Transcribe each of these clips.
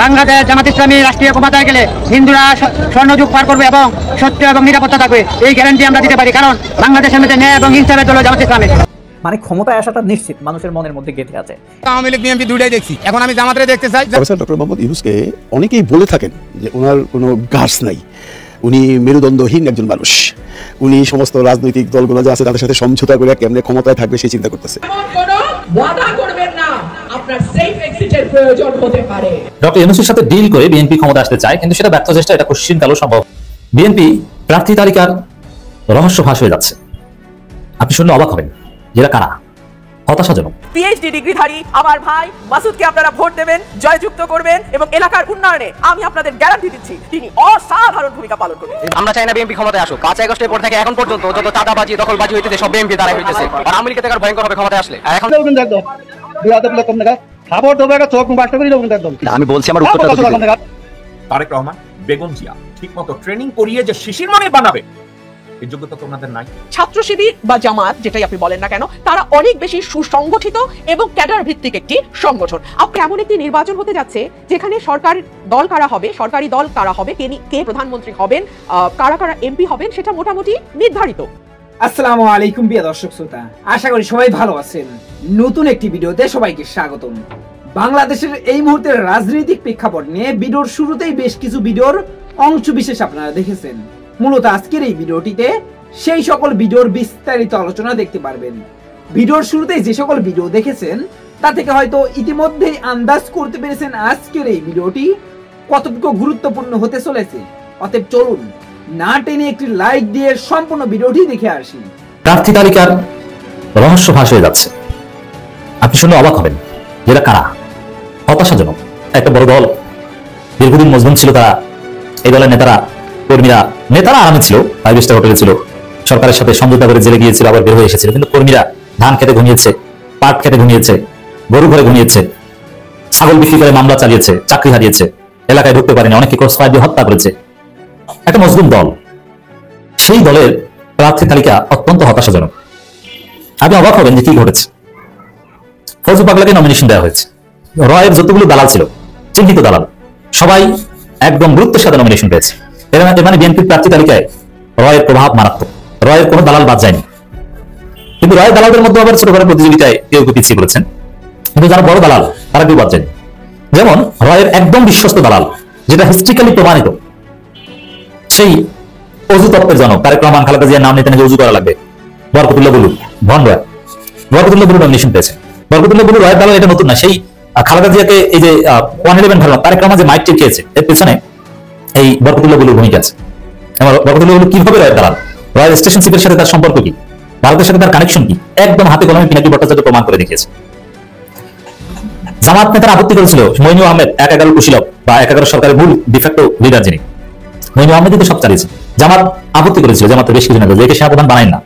বাংলাদেশ জামাত ইসলামী রাষ্ট্রীয় ক্ষমতায় গেলে হিন্দুরা স্বর্ণযুগ পার করবে এবং সত্য এবং নিরাপত্তা থাকবে, এই গ্যারান্টি আমরা দিতে পারি। কারণ বাংলাদেশের মধ্যে ন্যায় এবং ইনসাফের দল জামাত ইসলামী। মানে ক্ষমতায় আসাটা নিশ্চিত মানুষের মনের মধ্যে গেঁথে আছে। আওয়ামী লীগ বিএনপি দুইটাই দেখছি, এখন আমি জামাতরে দেখতে চাই। প্রফেসর ডক্টর মোহাম্মদ ইউনূসকে অনেকেই বলে থাকেন যে ওনার কোনো গাছ নাই, উনি মেরুদণ্ডহীন একজন মানুষ, উনি সমস্ত রাজনৈতিক দলগুলো যা আছে তাদের সাথে সমঝোতা করে কেমনে ক্ষমতায় থাকবে সেই চিন্তা করতেছে। ডক্টর ইউনূসের সাথে ডিল করে বিএনপি ক্ষমতা আসতে চায়, কিন্তু সেটা ব্যর্থ চেষ্টা, এটা কোশ্চিনকালও সম্ভব। বিএনপি প্রার্থী তালিকার রহস্য ফাঁস হয়ে যাচ্ছে। আপনি শুনলে অবাক হবেন, এরা কারা? হতাশাজনক। পিএইচডি ডিগ্রিধারী আমার ভাই মাসুদকে আপনারা ভোট দেবেন, জয়যুক্ত করবেন এবং এলাকার উন্নয়নে আমি আপনাদের গ্যারান্টি দিচ্ছি তিনি অসাধারণ ভূমিকা পালন করবেন। আমরা চাই না বিএনপি ক্ষমতায় আসুক। 5 আগস্টের পর থেকে এখন পর্যন্ত যত চাঁদাবাজি দখলবাজি হইতেছে সব বিএনপি দ্বারা হইতেছে, আর আওয়ামী লীগ থেকে ভয়ঙ্কর হবে ক্ষমতায় আসলে। এখন আমি বলছি আমার উত্তরটা তারেক রহমান বেগম জিয়া ঠিকমতো ট্রেনিং করিয়ে যে শিশির মনে বানাবে এই যোগ্যতা তো ওনাদের নাই। ছাত্র শিবির বা জামাত যেটাই আপনি বলেন না কেন, তারা অনেক বেশি সুসংগঠিত এবং ক্যাডার ভিত্তিক একটি সংগঠন। আপনি এমন একটি নির্বাচন হতে যাচ্ছে যেখানে সরকার দল কারা হবে, সরকারি দল কারা হবে, কে প্রধানমন্ত্রী হবেন, কারা কারা এমপি হবেন, সেটা মোটামুটি নির্ধারিত। আসসালামু আলাইকুম প্রিয় দর্শক শ্রোতা, আশা করি সবাই ভালো আছেন। নতুন একটি ভিডিওতে সবাইকে স্বাগতম। বাংলাদেশের এই মুহূর্তের রাজনৈতিক প্রেক্ষাপট নিয়ে ভিডিওর শুরুতেই বেশ কিছু ভিডিওর অংশ বিশেষ আপনারা দেখেছেন। মূলত আজকের এই ভিডিওটিতে সেই সকল ভিডিওর বিস্তারিত আলোচনা দেখতে পারবেন। ভিডিওর শুরুতেই যে সকল ভিডিও দেখেছেন তা থেকে হয়তো ইতিমধ্যেই আন্দাজ করতে পেরেছেন আজকের এই ভিডিওটি কতটুকু গুরুত্বপূর্ণ হতে চলেছে। অতএব চলুন না টেনে একটি লাইক দিয়ে সম্পূর্ণ ভিডিওটি দেখে আসি। প্রার্থী তালিকার রহস্য ফাঁস হয়ে যাচ্ছে। আপনি শুনলে অবাক হবেন, এরা কারা? হতাশাজনক। একটা বড় দল, দীর্ঘদিন মজলুম ছিল তারা। এই দলের নেতারা, কর্মীরা, নেতারা আরামে ছিল, 5 স্টার হোটেলে ছিল, সরকারের সাথে সমঝোতা করে জেলে গিয়েছিল, আবার বের হয়ে এসেছিল। কিন্তু কর্মীরা ধান খেতে ঘুমিয়েছে, পাট খেতে ঘুমিয়েছে, গরু ঘরে ঘুমিয়েছে, ছাগল বিক্রি করে মামলা চালিয়েছে, চাকরি হারিয়েছে, এলাকায় ঢুকতে পারেনি, অনেকে ক্রসফায়ার দিয়ে হত্যা করেছে। একটা মজলুম দল, সেই দলের প্রার্থী তালিকা অত্যন্ত হতাশাজনক। আপনি অবাক হবেন যে কি ঘটেছে। ফজলু পাগলাকে নমিনেশন দেওয়া হয়েছে। রয়ের যতগুলো দালাল ছিল, চিহ্নিত দালাল, সবাই একদম গুরুত্বের সাথে নমিনেশন পেয়েছে। এর মানে বিএনপির প্রার্থী তালিকায় রয়ের প্রভাব মারাত্মক। রয়ের কোনো দালাল বাদ যায়নি। কিন্তু রয়ের দালালদের মধ্যে আবার ছোটখাটো প্রতিযোগিতায় কেউ কেউ পিছিয়ে পড়েছেন, কিন্তু যারা বড় দালাল তারা কেউ বাদ যায়নি। যেমন রয়ের একদম বিশ্বস্ত দালাল, যেটা হিস্ট্রিক্যালি প্রমাণিত, সেই অজু তত্ত্বের জনক তারেক রহমান, খালেদা জিয়ার নাম নিতে নাকি অজু করা লাগবে, বরকতুল্লাহ বুলু, ভন রয়। বরকতুল্লাহ বুলু নমিনেশন পেয়েছে। বরকতুল্লাহ বুলু রয়ের দালাল, এটা নতুন না। সেই খালেদা জিয়াকে এই যে 111 ঘটনা, তারেক রহমান যে মাইক টেকিয়েছে, এর পেছনে এই বরকতুল্লাহ বুলুর ভূমিকা আছে। বরকতুল্লাহ বুলু কিভাবে রয়ের দালাল, রয়ের স্টেশনশিপের সাথে তার সম্পর্ক কি, ভারতের সাথে তার কানেকশন কি, একদম হাতে কলমে পিনাকি ভট্টাচার্য প্রমাণ করে দেখিয়েছে। জামাত নেতারা আপত্তি করেছিল মইনু আহমেদ 1-11 কুশীলক বা 1-11 সরকারের মূল ডিফ্যাক্টো লিডার যিনি, মইনু আহমেদই তো সব চালিয়েছে। জামাত আপত্তি করেছিল, জামাতের বেশ কিছু নেতা, যে সেনাপ্রধান বানায় না।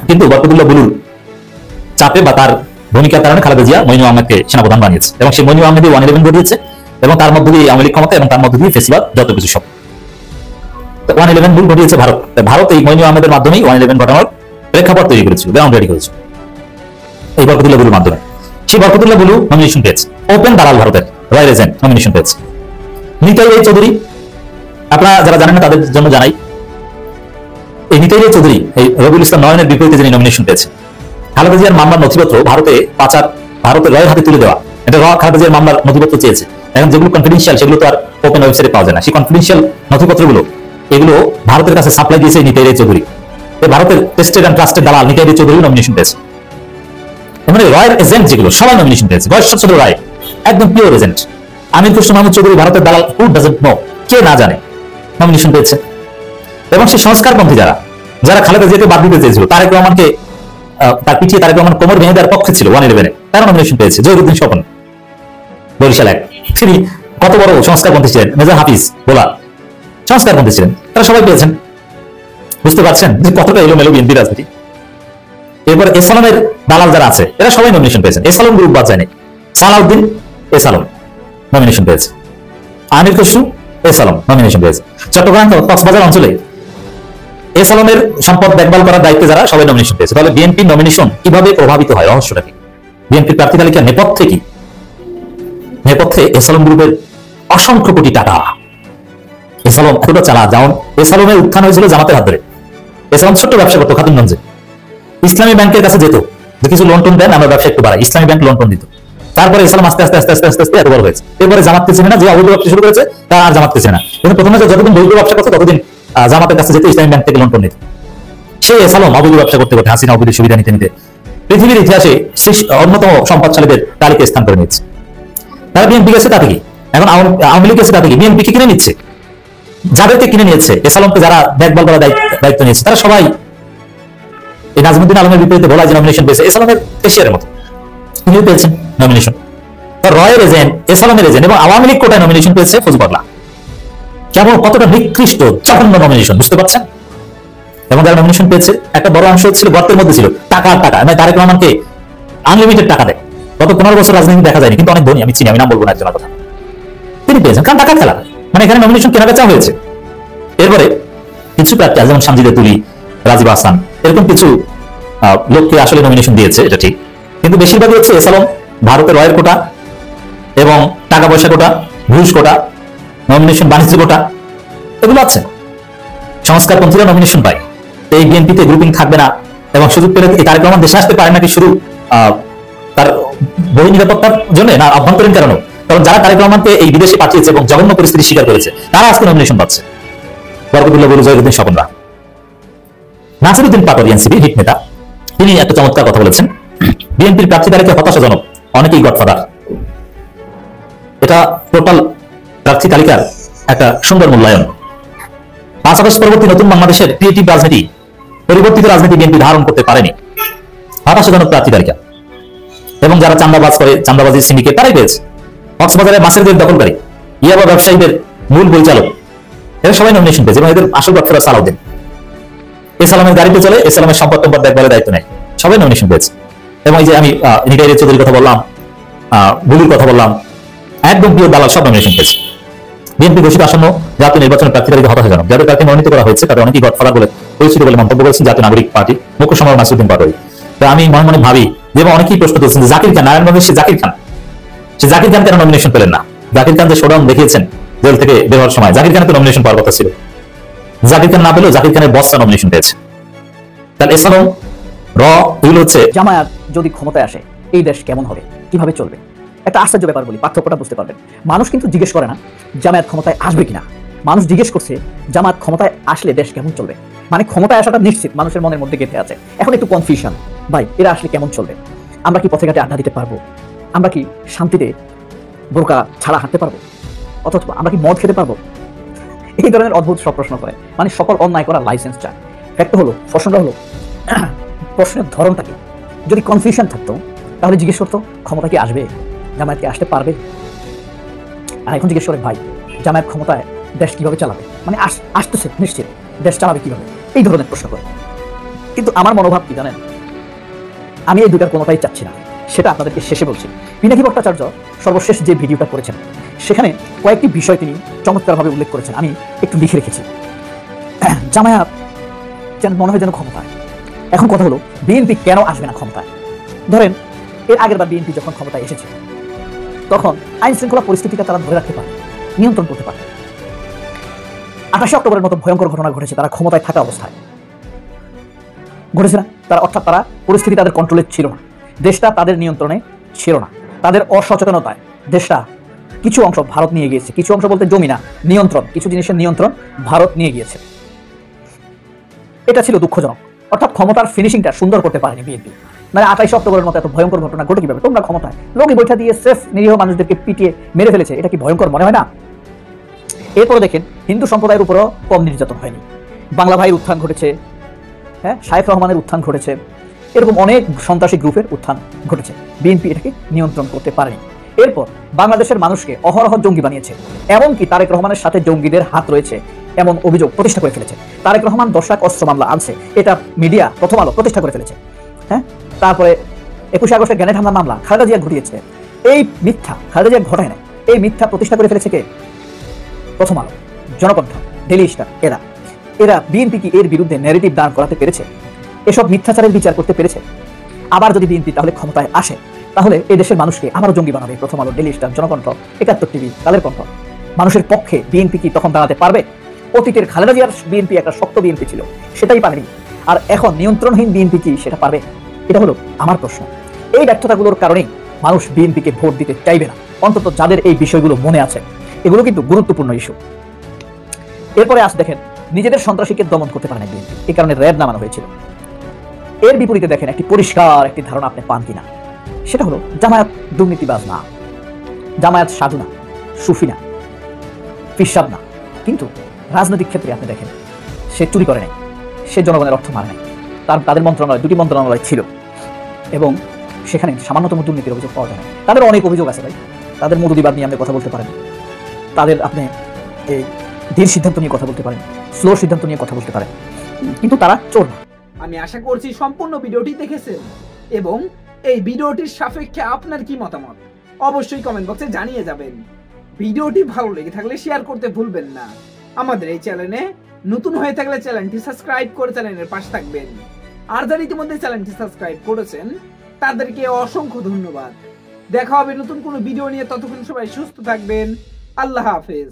কিন্তু বরকতুল্লাহ বুলুর চাপে বা তার ভূমিকার কারণে খালেদা জিয়া মইনু আহমেদকে সেনাপ্রধান বানিয়েছে, এবং সেই মইনু আহমেদই 111 ঘটিয়েছে, এবং তার মধ্যে দিয়ে আওয়ামী লীগ ক্ষমতা, এবং তার মধ্যে দিয়ে ফেসিবাদ, যত কিছু সব 111 ভুল ঘটিয়েছে ভারত। ভারত এই মইনু আহমেদের মাধ্যমেই 111 ঘটানোর প্রেক্ষাপট তৈরি করেছিল, গ্রাউন্ড রেডি করেছিল এই বরকতুল্লাহ বুলুর মাধ্যমে। সেই বরকতুল্লাহ বুলু নমিনেশন পেয়েছে। ওপেন দালাল ভারতের, রয়ের এজেন্ট, নমিনেশন পেয়েছে। নিতাই রায় চৌধুরী, আপনারা যারা জানেন না তাদের জন্য জানাই, এই নিতাই রায় চৌধুরী এই রবিউল ইসলাম নয়নের বিপরীতে যিনি নমিনেশন পেয়েছে। খালেদা জিয়ার মামলার নথিপত্র ভারতে পাচার, ভারতের রয়ের হাতে তুলে দেওয়া, এটা খালেদা জিয়ার মামলার নথিপত্র চেয়েছে। এখন যেগুলো কনফিডেন্সিয়াল সেগুলো তো আর ওপেন ওয়েবসাইটে পাওয়া যায় না। সেই কনফিডেন্সিয়াল নথিপত্রগুলো এগুলো ভারতের কাছে সাপ্লাই দিয়েছে নিতাই রায় চৌধুরী। ভারতের টেস্টেড এন্ড ট্রাস্টেড দালাল নিতাই রায় চৌধুরী নমিনেশন পেয়েছে। মানে রয়ের এজেন্ট যেগুলো সবাই নমিনেশন পেয়েছে। বয়স 17 রায়, একদম পিওর এজেন্ট। আমির খসরু মাহমুদ চৌধুরী ভারতের দালাল, হু ডাজন্ট নো, কে না জানে, নমিনেশন পেয়েছে। এবং সেই সংস্কারপন্থী যারা যারা খালেদা জিয়াকে বাদ দিতে চেয়েছিল, তারেক রহমানকে তার পিছিয়ে তারেক রহমান কোমর ভেঙে দেওয়ার পক্ষে ছিল 111-এ, তারা নমিনেশন পেয়েছে। জহিরুদ্দিন স্বপন, বরিশাল 1, তিনি কত বড় সংস্কারপন্থী ছিলেন। মেজর হাফিজ বোলা সংস্কারপন্থী ছিলেন, তারা সবাই পেয়েছেন। বুঝতে পারছেন যে কতটা এলোমেলো বিএনপি রাজনীতি। এরপর এসালমের দালাল যারা আছে এরা সবাই নমিনেশন পেয়েছেন। এসালম গ্রুপ বাদ যায়নি। সালাউদ্দিন এসালম নমিনেশন পেয়েছে। আমির খসরু এসালম নমিনেশন পেয়েছে। চট্টগ্রাম কক্সবাজার অঞ্চলে এসালমের সম্পদ দেখভাল করার দায়িত্বে যারা, সবাই নমিনেশন পেয়েছে। তাহলে বিএনপি নমিনেশন কিভাবে প্রভাবিত হয়, রহস্যটা কি? বিএনপির প্রার্থী তালিকার নেপথ্যে কি? নেপথ্যে এসালম গ্রুপের অসংখ্য কোটি টাকা। এসালম এতটা চালা, যেমন এসালমের উত্থান হয়েছিল জামাতের হাত ধরে। এসালম ছোট্ট ব্যবসা করতো খাতুনগঞ্জে, ইসলামী ব্যাংকের কাছে যেত যে কিছু লোন টোন দেন, আমরা ব্যবসা একটু বাড়াই, ইসলামী ব্যাংক লোন টোন দিত। তারপরে এসালম আস্তে আস্তে আস্তে আস্তে আস্তে আস্তে এত বড় হয়েছে। এরপরে জামাতকে চেনে না, যে অবৈধ ব্যবসা শুরু করেছে তার আর জামাতকে চেনে না। কিন্তু প্রথমে যতদিন বৈধ ব্যবসা করছে ততদিন জামাতের কাছে যেত, ইসলামী ব্যাংক থেকে লোন টোন নিত। সেই এসালম অবৈধ ব্যবসা করতে করতে, হাসিনা অবৈধ সুবিধা নিতে নিতে পৃথিবীর ইতিহাসে অন্যতম সম্পদশালীদের তালিকায় স্থান করে নিচ্ছে। তারা বিএনপি গেছে তাতে কি, এখন আওয়ামী লীগ গেছে তাতে কি, বিএনপি কে কিনে নিচ্ছে। যাদেরকে কিনে নিয়েছে, এসালমকে যারা দেখভাল করার দায়িত্ব নিয়েছে, তারা সবাই এই নাজমুদ্দিন আলমের বিপরীতে ভোলা যে নমিনেশন পেয়েছে, এসালমের কেশিয়ারের মতো তিনিও পেয়েছেন নমিনেশন। রয়ের এজেন্ট, এসালমের এজেন্ট এবং আওয়ামী লীগ কোটায় নমিনেশন পেয়েছে ফজলুল্লাহ। কেমন কতটা নিকৃষ্ট জঘন্য নমিনেশন, বুঝতে পারছেন? এবং যারা নমিনেশন পেয়েছে একটা বড় অংশ ছিল গর্তের মধ্যে ছিল, টাকা টাকা। মানে তারেক রহমানকে আনলিমিটেড টাকা দেয়। গত 15 বছর রাজনীতি দেখা যায়নি, কিন্তু অনেক ধনী, আমি চিনি, আমি নাম বলবো না একজনের কথা, তিনি পেয়েছেন, কারণ টাকা খেলা। মানে এখানে নমিনেশন কেনা বেচা হয়েছে। এরপরে কিছু প্রার্থী যেমন সামজিদে তুলি, রাজীব আহসান, এরকম কিছু লোককে আসলে নমিনেশন দিয়েছে, এটা ঠিক। কিন্তু বেশিরভাগই হচ্ছে এসালম, ভারতের রয়ের কোটা এবং টাকা পয়সা কোটা, ঘুষ কোটা, নমিনেশন বাণিজ্য কোটা, এগুলো আছে। সংস্কারপন্থীরা নমিনেশন পায়। এই বিএনপিতে গ্রুপিং থাকবে না এবং সুযোগ পেলে এই তারেক রহমান দেশে আসতে পারে নাকি শুরু তার বহি নিরাপত্তার জন্য, না আভ্যন্তরীণ কারণে। কারণ যারা তারেক রহমানকে এই বিদেশে পাঠিয়েছে এবং জঘন্য পরিস্থিতি স্বীকার করেছে, তারা আজকে নমিনেশন পাচ্ছে। বরকতুল্লাহ বুলু, জহিরুদ্দিন স্বপনরা। নাসিরউদ্দিন পাটোয়ারি এনসিপি হিট নেতা, তিনি একটা চমৎকার কথা বলেছেন, বিএনপির প্রার্থী তালিকা হতাশাজনক, অনেকেই গডফাদার। এটা টোটাল প্রার্থী তালিকার একটা সুন্দর মূল্যায়ন। 5 আগস্ট পরবর্তী নতুন বাংলাদেশের ক্রিয়েটিভ রাজনীতি, পরিবর্তিত রাজনীতি বিএনপি ধারণ করতে পারেনি। হতাশাজনক প্রার্থী তালিকা। এবং যারা চান্দাবাজ করে, চান্দাবাজির সিন্ডিকেট, তারাই পেয়েছে। কক্সবাজারের মাছের দেব দখলকারী, ইয়াবা ব্যবসায়ীদের মূল পরিচালক, এরা সবাই নমিনেশন পেয়েছে। এবং এদের আসল ব্যবসাটা সালাউদ্দিন। এসালামের গাড়িতে চলে, এসালামের সম্পদ টম্পদ দেখভালের দায়িত্ব নেয়, সবাই নমিনেশন পেয়েছে। এবং এই যে আমি নিটাইরের চৌধুরীর কথা বললাম, বুলুর কথা বললাম, একদম প্রিয় দালাল, সব নমিনেশন পেয়েছে। বিএনপি ঘোষিত আসন্ন জাতীয় নির্বাচনের প্রার্থী তালিকা হতাশাজনক। যাদের প্রার্থী মনোনীত করা হয়েছে তাদের অনেকেই গডফাদার বলে পরিচিত বলে মন্তব্য করেছেন জাতীয় নাগরিক পার্টি মুখ্য সমন্বয়ক নাসিরউদ্দিন পাটোয়ারি। তো আমি মনে মনে ভাবি যে অনেকেই প্রশ্ন তুলছেন, জাকির খান, নারায়ণগঞ্জের সে জাকির খান কেন নমিনেশন পেলেন না? জাকির খান যে শোডাউন দেখিয়েছেন জেল থেকে বের হওয়ার সময়, জাকির খানের তো নমিনেশন পাওয়ার কথা ছিল। জাকির খান না পেলেও জাকির খানের বসরা নমিনেশন পেয়েছে। তাহলে এসালম, এগুলো হচ্ছে। জামায়াত যদি ক্ষমতায় আসে এই দেশ কেমন হবে, কিভাবে চলবে? একটা আশ্চর্য ব্যাপার বলি, পার্থক্যটা বুঝতে পারবেন। মানুষ কিন্তু জিজ্ঞেস করে না জামায়াত ক্ষমতায় আসবে কিনা, মানুষ জিজ্ঞেস করছে জামায়াত ক্ষমতায় আসলে দেশ কেমন চলবে। মানে ক্ষমতায় আসাটা নিশ্চিত মানুষের মনের মধ্যে গেঁথে আছে। এখন একটু কনফিউশন, ভাই এরা আসলে কেমন চলবে? আমরা কি পথে ঘাটে আড্ডা দিতে পারবো? আমরা কি শান্তিতে বোরকা ছাড়া হাঁটতে পারবো? অথবা আমরা কি মদ খেতে পারবো? এই ধরনের অদ্ভুত সব প্রশ্ন করে, মানে সকল অন্যায় করার লাইসেন্স চায়। ফ্যাক্ট হলো, প্রশ্নটা হলো, প্রশ্নের ধরনটা কি? যদি কনফিউশন থাকতো তাহলে জিজ্ঞেস করতো ক্ষমতা কি আসবে, জামায়াত কি আসতে পারবে? আর এখন জিজ্ঞেস করে ভাই জামায়াত ক্ষমতায় দেশ কিভাবে চালাবে, মানে আসতেছে নিশ্চিত, দেশ চালাবে কিভাবে, এই ধরনের প্রশ্ন করে। কিন্তু আমার মনোভাব কি জানেন, আমি এই দুটার কোনোটাই চাচ্ছি না, সেটা আপনাদেরকে শেষে বলছি। পিনাকি ভট্টাচার্য সর্বশেষ যে ভিডিওটা করেছেন সেখানে কয়েকটি বিষয় তিনি চমৎকারভাবে উল্লেখ করেছেন, আমি একটু লিখে রেখেছি। জামায়াত যেন মনে হয় যেন ক্ষমতায়। এখন কথা হলো বিএনপি কেন আসবে না ক্ষমতায়? ধরেন এর আগের বার বিএনপি যখন ক্ষমতায় এসেছে তখন আইন শৃঙ্খলা পরিস্থিতিটা তারা ধরে রাখতে পারে, নিয়ন্ত্রণ করতে পারে। 28 অক্টোবরের মতো ভয়ঙ্কর ঘটনা ঘটেছে তারা ক্ষমতায় থাকা অবস্থায়, ঘটেছে না? অর্থাৎ তারা পরিস্থিতি তাদের কন্ট্রোলে ছিল না, দেশটা তাদের নিয়ন্ত্রণে ছিল না, তাদের অসচেতনতায় দেশটা কিছু অংশ ভারত নিয়ে গিয়েছে। কিছু অংশ বলতে জমি না, নিয়ন্ত্রণ, কিছু জিনিসের নিয়ন্ত্রণ ভারত নিয়ে গিয়েছে। এটা ছিল দুঃখজনক। অর্থাৎ ক্ষমতার ফিনিশিংটা সুন্দর করতে পারেনি বিএনপি। মানে 28 অক্টোবরের মতো এত ভয়ঙ্কর ঘটনা ঘটে কিভাবে? তোমরা ক্ষমতায়, লোকে বৈঠা দিয়ে সেফ নিরীহ মানুষদেরকে পিটিয়ে মেরে ফেলেছে, এটা কি ভয়ঙ্কর মনে হয় না? এরপরে দেখেন হিন্দু সম্প্রদায়ের উপরও কম নির্যাতন হয়নি। বাংলা ভাইয়ের উত্থান ঘটেছে, হ্যাঁ, শায়েখ রহমানের উত্থান ঘটেছে, এরকম অনেক সন্ত্রাসী গ্রুপের উত্থান ঘটেছে। বিএনপি এটাকে নিয়ন্ত্রণ করতে পারেনি। এরপর বাংলাদেশের মানুষকে অহরহ জঙ্গি বানিয়েছে, এমনকি তারেক রহমানের সাথে জঙ্গিদের হাত রয়েছে এমন অভিযোগ প্রতিষ্ঠা করে ফেলেছে। তারেক রহমান 10 লাখ অস্ত্র মামলা আনছে, এটা মিডিয়া প্রথম আলো প্রতিষ্ঠা করে ফেলেছে। হ্যাঁ, তারপরে 21 আগস্টের গ্রেনেড হামলা মামলা খালেদা জিয়া ঘটিয়েছে, এই মিথ্যা খালেদা জিয়া ঘটায় না, এই মিথ্যা প্রতিষ্ঠা করে ফেলেছে কে? প্রথম আলো, জনকণ্ঠ, ডেইলি স্টার। এরা বিএনপি কি এর বিরুদ্ধে ন্যারেটিভ দাঁড় করাতে পেরেছে? এসব মিথ্যাচারের বিচার করতে পেরেছে? আবার যদি বিএনপি তাহলে ক্ষমতায় আসে তাহলে এই দেশের মানুষকে আবারও জঙ্গি বানাবে। প্রথম আলো, daily star, Janakantha, 71 TV, Kaler Kantho, মানুষের পক্ষে বিএনপি কি তখন দাঁড়াতে পারবে? অতীতের খালেদা জিয়ার বিএনপি একটা শক্ত বিএনপি ছিল, সেটাই পারেনি। আর এখন নিয়ন্ত্রণহীন বিএনপি কি সেটা পারবে? এটা হলো আমার প্রশ্ন। এই ব্যর্থতাগুলোর কারণেই মানুষ বিএনপিকে ভোট দিতে চাইবে না, অন্তত যাদের এই বিষয়গুলো মনে আছে। এগুলো কিন্তু গুরুত্বপূর্ণ ইস্যু। এরপরে আজ দেখেন, নিজেদের সন্ত্রাসীকে দমন করতে পারে না বিএনপি, এই কারণে র্যাব নামানো হয়েছিল। এর বিপরীতে দেখেন একটি পরিষ্কার একটি ধারণা আপনি পান কিনা, সেটা হলো জামায়াত দুর্নীতিবাজ না, জামায়াত সাধু না, সুফি না, ফিসাব না, কিন্তু রাজনৈতিক ক্ষেত্রে আপনি দেখেন সে চুরি করে নাই, সে জনগণের অর্থ মারে নাই। তাদের মন্ত্রণালয়, দুটি মন্ত্রণালয় ছিল এবং সেখানে সামান্যতম দুর্নীতির অভিযোগ পাওয়া যায় না। তাদের অনেক অভিযোগ আছে ভাই, তাদের মধুদিবাদ নিয়ে আপনি কথা বলতে পারেন, তাদের আপনি এই ধীর সিদ্ধান্ত নিয়ে কথা বলতে পারেন, স্লো সিদ্ধান্ত নিয়ে কথা বলতে পারেন, কিন্তু তারা চোর না। আমি আশা করছি সম্পূর্ণ ভিডিওটি দেখেছেন এবং এই ভিডিওটির সাপেক্ষে আপনার কি মতামত অবশ্যই কমেন্ট বক্সে জানিয়ে যাবেন। ভিডিওটি ভালো লেগে থাকলে শেয়ার করতে ভুলবেন না। আমাদের এই চ্যানেলে নতুন হয়ে থাকলে চ্যানেলটি সাবস্ক্রাইব করে চ্যানেলের পাশে থাকবেন। আর যারা ইতিমধ্যে চ্যানেলটি সাবস্ক্রাইব করেছেন তাদেরকে অসংখ্য ধন্যবাদ। দেখা হবে নতুন কোনো ভিডিও নিয়ে, ততক্ষণ সবাই সুস্থ থাকবেন। আল্লাহ হাফেজ।